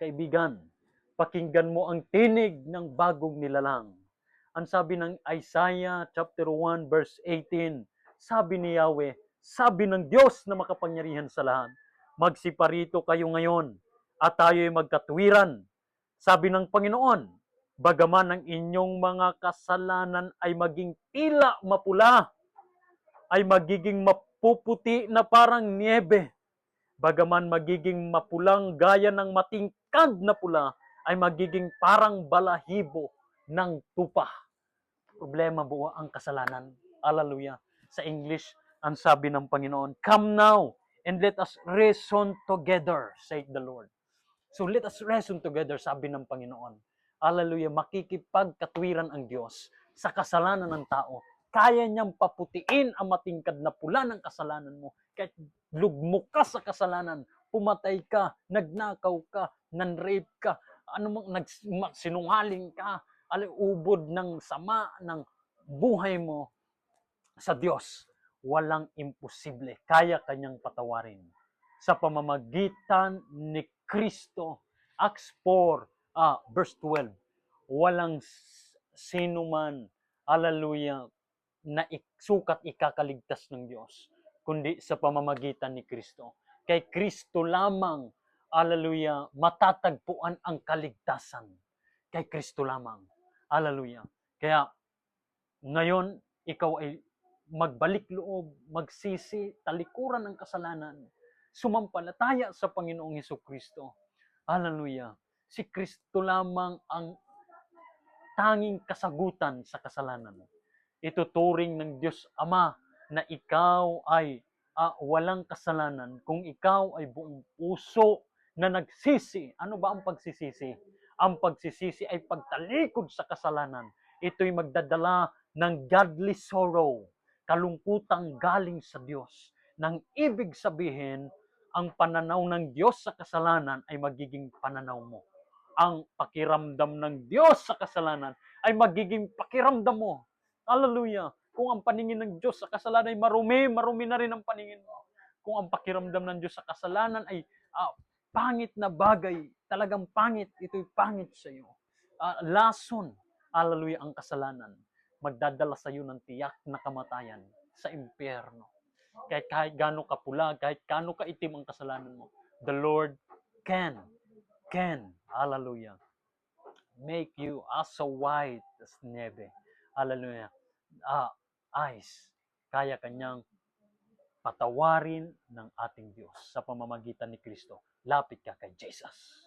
Kaibigan, pakinggan mo ang tinig ng bagong nilalang. Ang sabi ng Isaiah chapter 1 verse 18, sabi ni Yahweh, sabi ng Diyos na makapangyarihan sa lahat, magsiparito kayo ngayon at tayo'y magkatwiran. Sabi ng Panginoon, bagaman ang inyong mga kasalanan ay maging tila mapula, ay magiging mapuputi na parang niebe. Bagaman magiging mapulang gaya ng matingkad na pula, ay magiging parang balahibo ng tupa. Problema buo ang kasalanan. Hallelujah. Sa English, ang sabi ng Panginoon, come now and let us reason together, said the Lord. So let us reason together, sabi ng Panginoon. Hallelujah, makikipagkatwiran ang Diyos sa kasalanan ng tao. Kaya niyang paputiin ang matingkad na pula ng kasalanan mo. Kahit lugmok ka sa kasalanan, pumatay ka, nagnakaw ka, nanrape ka, sinungaling ka, ubod ng sama ng buhay mo sa Diyos. Walang imposible. Kaya kanyang patawarin. Sa pamamagitan ni Kristo, Acts 4, verse 12, walang sino man, hallelujah, na sukat ikakaligtas ng Diyos, kundi sa pamamagitan ni Kristo. Kay Kristo lamang, hallelujah, matatagpuan ang kaligtasan. Kay Kristo lamang. Hallelujah. Kaya, ngayon, ikaw ay magbalik loob, magsisi, talikuran ng kasalanan, sumampalataya sa Panginoong Hesukristo. Hallelujah. Si Kristo lamang ang tanging kasagutan sa kasalanan. Ituturing ng Diyos Ama na ikaw ay walang kasalanan kung ikaw ay buong puso na nagsisi. Ano ba ang pagsisisi? Ang pagsisisi ay pagtalikod sa kasalanan. Ito'y magdadala ng godly sorrow, kalungkutang galing sa Diyos. Nang ibig sabihin, ang pananaw ng Diyos sa kasalanan ay magiging pananaw mo. Ang pakiramdam ng Diyos sa kasalanan ay magiging pakiramdam mo. Hallelujah! Kung ang paningin ng Diyos sa kasalanan ay marumi, marumi na rin ang paningin mo. Kung ang pakiramdam ng Diyos sa kasalanan ay pangit na bagay, talagang pangit, ito'y pangit sa iyo. Lason, hallelujah, ang kasalanan. Magdadala sa iyo ng tiyak na kamatayan sa impyerno. Kahit gaano ka pula, kahit gaano ka itim ang kasalanan mo, the Lord can, hallelujah, make you as white as nieve. Hallelujah. Eyes. Kaya kanyang patawarin ng ating Diyos sa pamamagitan ni Kristo. Lapit ka kay Jesus.